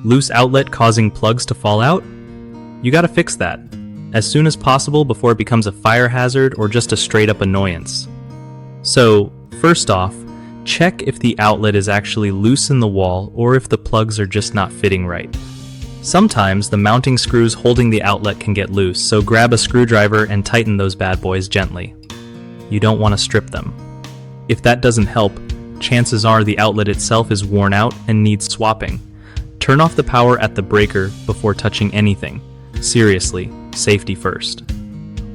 Loose outlet causing plugs to fall out? You gotta fix that as soon as possible before it becomes a fire hazard or just a straight up annoyance. So, first off, check if the outlet is actually loose in the wall or if the plugs are just not fitting right. Sometimes the mounting screws holding the outlet can get loose, so grab a screwdriver and tighten those bad boys gently. You don't want to strip them. If that doesn't help, chances are the outlet itself is worn out and needs swapping. Turn off the power at the breaker before touching anything. Seriously, safety first.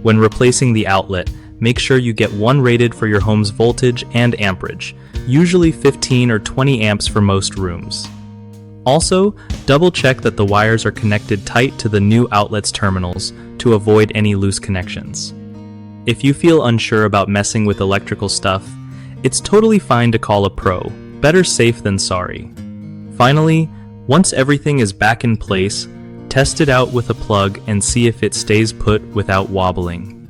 When replacing the outlet, make sure you get one rated for your home's voltage and amperage, usually 15 or 20 amps for most rooms. Also, double check that the wires are connected tight to the new outlet's terminals to avoid any loose connections. If you feel unsure about messing with electrical stuff, it's totally fine to call a pro. Better safe than sorry. Finally, once everything is back in place, test it out with a plug and see if it stays put without wobbling.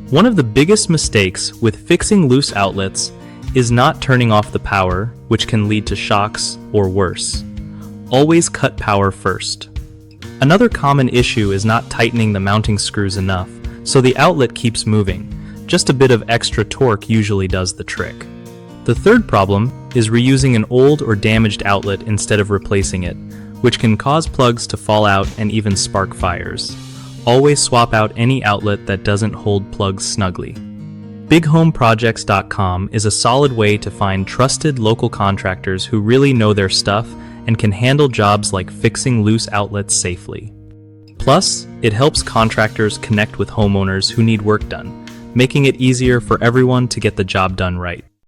One of the biggest mistakes with fixing loose outlets is not turning off the power, which can lead to shocks or worse. Always cut power first. Another common issue is not tightening the mounting screws enough, so the outlet keeps moving. Just a bit of extra torque usually does the trick. The third problem is reusing an old or damaged outlet instead of replacing it, which can cause plugs to fall out and even spark fires. Always swap out any outlet that doesn't hold plugs snugly. BigHomeProjects.com is a solid way to find trusted local contractors who really know their stuff and can handle jobs like fixing loose outlets safely. Plus, it helps contractors connect with homeowners who need work done, making it easier for everyone to get the job done right.